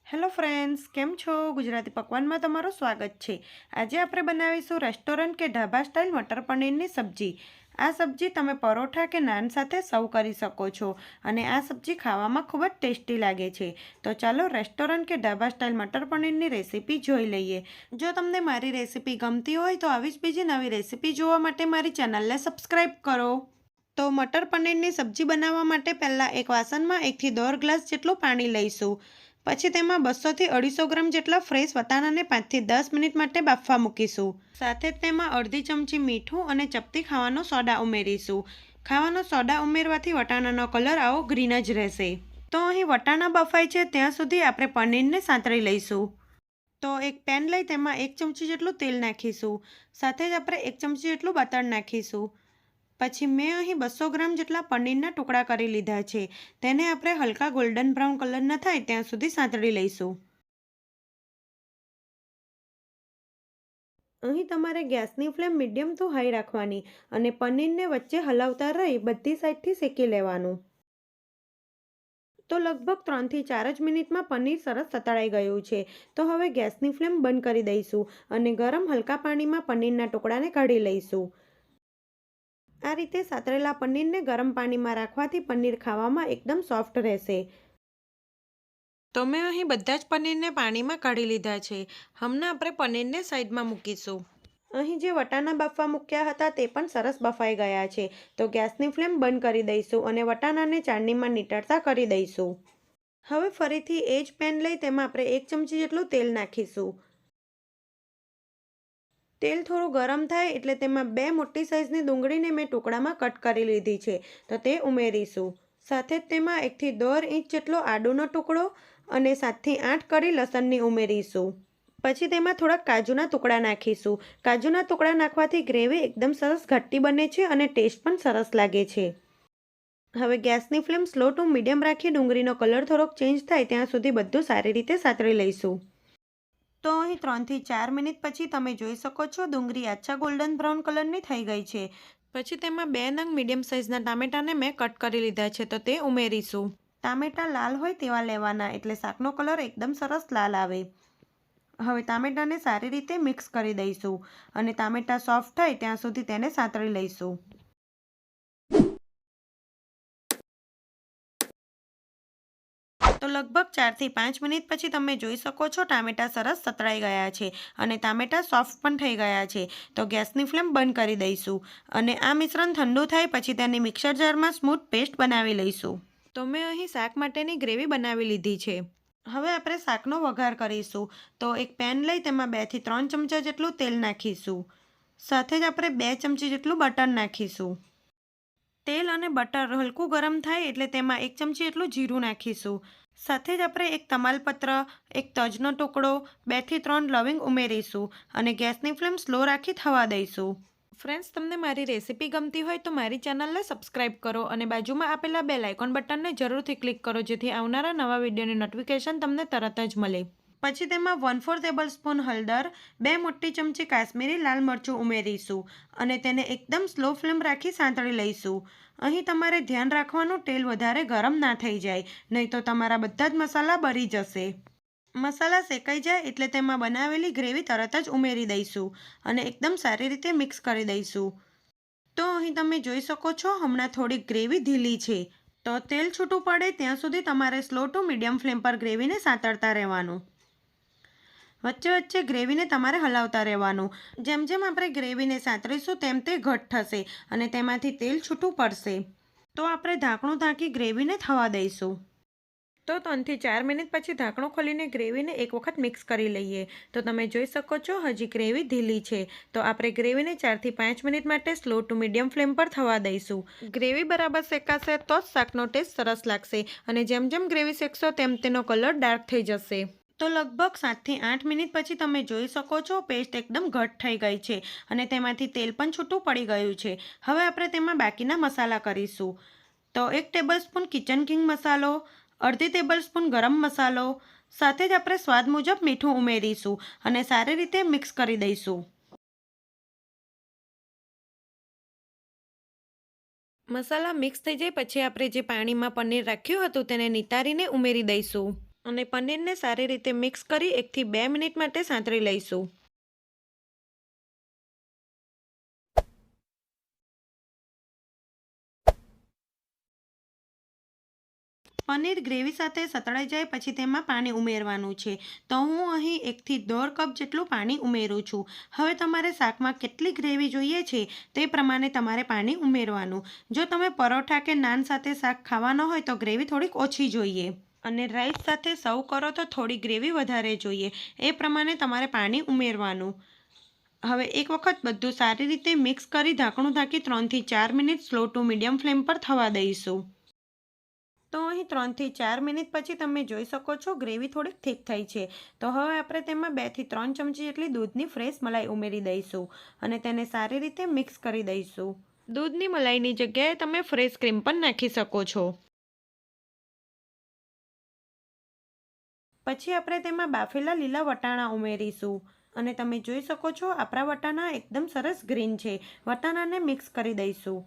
Hello friends, કેમ છો? ગુજરાતી પકવાનમાં તમારું સ્વાગત છે। આજે આપણે બનાવીશું રેસ્ટોરન્ટ કે ઢાબા સ્ટાઇલ મટર પનીરની સબ્જી। આ સબ્જી તમે પરોઠા કે નાન સાથે સર્વ કરી શકો છો અને આ સબ્જી ખાવામાં ખૂબ જ ટેસ્ટી લાગે છે। તો ચાલો રેસ્ટોરન્ટ કે ઢાબા સ્ટાઇલ મટર પનીરની રેસીપી જોઈ લઈએ। જો તમને મારી રેસીપી ગમતી હોય તો આવી જ બીજી નવી રેસીપી જોવા માટે મારી ચેનલને સબસ્ક્રાઈબ કરો। તો મટર પનીરની સબ્જી બનાવવા માટે પહેલાં એક વાસણમાં 1 થી 1.5 ગ્લાસ જેટલું પાણી લઈશું। પછી તેમાં 200 થી 250 ગ્રામ જેટલા ફ્રેશ વટાણાને 5 થી 10 મિનિટ માટે બાફવા મૂકીશું। સાથે જ તેમાં અડધી ચમચી મીઠું અને ચપટી ખાવાનો સોડા ઉમેરીશું। ખાવાનો સોડા ઉમેરવાથી વટાણાનો કલર આવો ગ્રીન જ રહેશે। તો અહીં વટાણા બફાય છે ત્યાં સુધી આપણે પનીરને સાંતળી લઈશું। તો એક પેન લઈ તેમાં 1 ચમચી જેટલું તેલ નાખીશું। સાથે જ આપણે 1 ચમચી જેટલું બટર નાખીશું। પછી મેં અહીં 200 ગ્રામ જેટલા પનીરના ટુકડા કરી લીધા છે। તેને આપણે હલકા ગોલ્ડન બ્રાઉન કલરના થાય ત્યાં સુધી સાંતળી લઈશું। અહીં તમારે ગેસની ફ્લેમ મીડિયમ ટુ હાઈ રાખવાની અને પનીરને વચ્ચે હલાવતા રહી બધી સાઈડથી શેકી લેવાનું। તો લગભગ 3 થી 4 જ મિનિટમાં પનીર સરસ સતળાઈ ગયું છે। તો હવે ગેસની ફ્લેમ બંધ કરી દઈશું અને ગરમ હલકા પાણીમાં પનીરના ટુકડાને કાઢી લઈશું। આ રીતે સાતરેલા પનીરને ગરમ પાણીમાં રાખવાથી પનીર ખાવામાં એકદમ સોફ્ટ રહેશે। તો મેં અહીં બધા જ પનીરને પાણીમાં કાઢી લીધા છે। હમણાં આપણે પનીરને સાઈડમાં મૂકીશું। અહીં જે વટાણા બાફવા મૂક્યા હતા તે પણ સરસ બફાઈ ગયા છે। તો ગેસની ફ્લેમ બંધ કરી દઈશું અને વટાણાને ચાળણીમાં નીતરતા કરી દઈશું। હવે ફરીથી એ જ પેન લઈ તેમાં આપણે 1 ચમચી જેટલું તેલ નાખીશું। તેલ થોડું ગરમ થાય એટલે તેમાં 2 મોટી સાઇઝની ડુંગળીને મેં ટુકડામાં કટ કરી લીધી છે તો તે ઉમેરીશું। સાથે જ તેમાં 1 થી 1.5 ઇંચ જેટલો આદુનો ટુકડો અને 7 થી 8 કળી લસણની ઉમેરીશું। પછી તેમાં થોડાક કાજુના ટુકડા નાખીશું। કાજુના ટુકડા નાખવાથી ગ્રેવી એકદમ સરસ ઘટ્ટી બને છે અને ટેસ્ટ પણ સરસ લાગે છે। હવે ગેસની ફ્લેમ સ્લો ટુ મીડિયમ રાખી ડુંગળીનો કલર થોડોક ચેન્જ થાય ત્યાં સુધી બધું સારી રીતે સાતળી લઈશું। તો અહીં 3 થી 4 મિનિટ પછી તમે જોઈ શકો છો ડુંગળી આછા ગોલ્ડન બ્રાઉન કલરની થઈ ગઈ છે। પછી તેમાં 2 નંગ મીડિયમ સાઇઝના ટામેટાને મેં કટ કરી લીધા છે તો તે ઉમેરીશું। ટામેટા લાલ હોય તેવા લેવાના એટલે શાકનો કલર એકદમ સરસ લાલ આવે। હવે ટામેટાને સારી રીતે મિક્સ કરી દઈશું અને ટામેટા સોફ્ટ થાય ત્યાં સુધી તેને સાંતળી લઈશું। તો લગભગ 4 થી 5 મિનિટ પછી તમે જોઈ શકો છો ટામેટા સરસ સતળાઈ ગયા છે અને ટામેટા સોફ્ટ પણ થઈ ગયા છે। તો ગેસની ફ્લેમ બંધ કરી દઈશું અને આ મિશ્રણ ઠંડુ થાય પછી તેને મિક્સર જારમાં સ્મૂથ પેસ્ટ બનાવી લઈશું। તો મેં અહીં શાક માટેની ગ્રેવી બનાવી લીધી છે। હવે આપણે શાકનો વઘાર કરીશું। તો એક પેન લઈ તેમાં 2 થી 3 ચમચા જેટલું તેલ નાખીશું। સાથે જ આપણે 2 ચમચી જેટલું બટર નાખીશું। તેલ અને બટર હલકું ગરમ થાય એટલે તેમાં 1 ચમચી જેટલું જીરું નાખીશું। સાથે જ આપણે એક તમાલપત્ર, એક તજનો ટુકડો, 2 થી 3 લવિંગ ઉમેરીશું અને ગેસની ફ્લેમ સ્લો રાખી થવા દઈશું। ફ્રેન્ડ્સ, તમને મારી રેસીપી ગમતી હોય તો મારી ચેનલને સબસ્ક્રાઈબ કરો અને બાજુમાં આપેલા બેલ આઇકોન બટનને જરૂરથી ક્લિક કરો જેથી આવનારા નવા વિડીયોની નોટિફિકેશન તમને તરત જ મળે। પછી તેમાં 1/4 ટેબલસ્પૂન હળદર, 2 મોટી ચમચી કાશ્મીરી લાલ મરચું ઉમેરીશું અને તેને એકદમ સ્લો ફ્લેમ રાખી સાંતળી લઈશું। અહીં તમારે ધ્યાન રાખવાનું તેલ વધારે ગરમ ના થઈ જાય, નહીં તો તમારા બધા જ મસાલા બળી જશે। મસાલા શેકાઈ જાય એટલે તેમાં બનાવેલી ગ્રેવી તરત જ ઉમેરી દઈશું અને એકદમ સારી રીતે મિક્સ કરી દઈશું। તો અહીં તમે જોઈ શકો છો હમણાં થોડીક ગ્રેવી ઢીલી છે। તો તેલ છૂટું પડે ત્યાં સુધી તમારે સ્લો ટુ મીડિયમ ફ્લેમ પર ગ્રેવીને સાંતળતા રહેવાનું। વચ્ચે વચ્ચે ગ્રેવીને તમારે હલાવતા રહેવાનું। જેમ જેમ આપણે ગ્રેવીને સાંતળીશું તેમ તે ઘટ થશે અને તેમાંથી તેલ છૂટું પડશે। તો આપણે ઢાંકણું ઢાંકી ગ્રેવીને થવા દઈશું। તો 3 થી 4 મિનિટ પછી ઢાંકણું ખોલીને ગ્રેવીને એક વખત મિક્સ કરી લઈએ। તો તમે જોઈ શકો છો હજી ગ્રેવી ઢીલી છે। તો આપણે ગ્રેવીને 4 થી 5 મિનિટ માટે સ્લો ટુ મીડિયમ ફ્લેમ પર થવા દઈશું। ગ્રેવી બરાબર શેકાશે તો જ શાકનો ટેસ્ટ સરસ લાગશે અને જેમ જેમ ગ્રેવી શેકશો તેમ તેનો કલર ડાર્ક થઈ જશે। તો લગભગ 7 થી 8 મિનિટ પછી તમે જોઈ શકો છો પેસ્ટ એકદમ ઘટ થઈ ગઈ છે અને તેમાંથી તેલ પણ છૂટું પડી ગયું છે। હવે આપણે તેમાં બાકીના મસાલા કરીશું। તો 1 ટેબલસ્પૂન કિચન કિંગ મસાલો, અડધી ટેબલસ્પૂન ગરમ મસાલો, સાથે જ આપણે સ્વાદ મુજબ મીઠું ઉમેરીશું અને સારી રીતે મિક્સ કરી દઈશું। મસાલા મિક્સ થઈ જાય પછી આપણે જે પાણીમાં પનીર રાખ્યું હતું તેને નિતારીને ઉમેરી દઈશું। અને પનીરને સારી રીતે મિક્સ કરી 1 થી 2 મિનિટ માટે સાંતળી લઈશું. પનીર ગ્રેવી સાથે સતળાઈ જાય પછી તેમાં પાણી ઉમેરવાનું છે. તો હું અહીં 1 થી 1.5 કપ જેટલું પાણી ઉમેરું છું. હવે તમારે શાકમાં કેટલી ગ્રેવી જોઈએ છે તે પ્રમાણે તમારે પાણી ઉમેરવાનું. જો તમે પરોઠા કે નાન સાથે શાક ખાવાનો હોય તો ગ્રેવી થોડીક ઓછી જોઈએ. અને રાઈસ સાથે સર્વ કરો તો થોડી ગ્રેવી વધારે જોઈએ. એ પ્રમાણે તમારે પાણી ઉમેરવાનું. હવે એક વખત બધું સારી રીતે મિક્સ કરી ઢાંકણું ઢાંકી 3 થી 4 minute slow to medium flame પર થવા દઈશું. તો અહીં 3 થી 4 મિનિટ પછી તમે જોઈ શકો છો ગ્રેવી થોડીક થીક થઈ છે. તો હવે આપણે તેમાં 2 થી 3 ચમચી જેટલી દૂધની ફ્રેશ મલાઈ ઉમેરી દઈશું અને તેને સારી રીતે મિક્સ કરી દઈશું. દૂધની મલાઈની જગ્યાએ તમે ફ્રેશ ક્રીમ પણ નાખી શકો છો. પછી આપણે તેમાં બાફેલા લીલા વટાણા ઉમેરીશું અને તમે જોઈ શકો છો આપણા વટાણા એકદમ સરસ ગ્રીન છે. વટાણાને મિક્સ કરી દઈશું.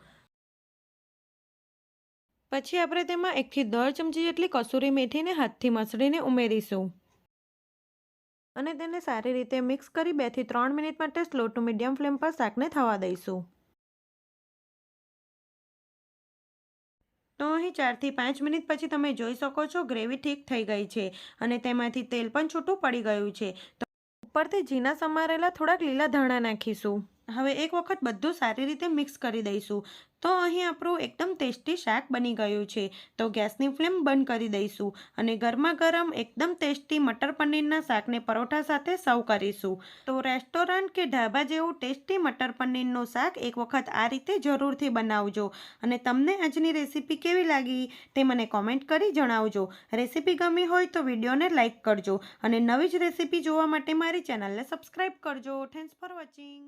પછી આપણે તેમાં 1 થી 1.5 ચમચી જેટલી કસૂરી મેથીને હાથથી મસળીને ઉમેરીશું અને તેને સારી રીતે મિક્સ કરી 2 થી 3 મિનિટ માટે સ્લો ટુ મીડિયમ ફ્લેમ પર શાકને થવા દઈશું. તો અહીં 4 થી 5 મિનિટ પછી તમે જોઈ શકો છો ગ્રેવી ઠીક થઈ ગઈ છે અને તેમાંથી તેલ પણ છૂટું પડી ગયું છે. તો ઉપરથી ઝીણા સમારેલા થોડાક લીલા ધાણા નાખીશું. હવે એક વખત બધું સારી રીતે મિક્સ કરી દઈશું. તો અહીં આપણું એકદમ ટેસ્ટી શાક બની ગયું છે. તો ગેસની ફ્લેમ બંધ કરી દઈશું અને ગરમા ગરમ એકદમ ટેસ્ટી મટર પનીરના શાકને પરોઠા સાથે સર્વ કરીશું. તો રેસ્ટોરન્ટ કે ઢાબા જેવું ટેસ્ટી મટર પનીરનું શાક એક વખત આ રીતે જરૂરથી બનાવજો. અને તમને આજની રેસીપી કેવી લાગી તે મને કોમેન્ટ કરી જણાવજો. રેસીપી ગમી હોય તો વિડીયોને લાઇક કરજો અને નવી જ રેસીપી જોવા માટે મારી ચેનલને સબસ્ક્રાઈબ કરજો. Thanks for watching.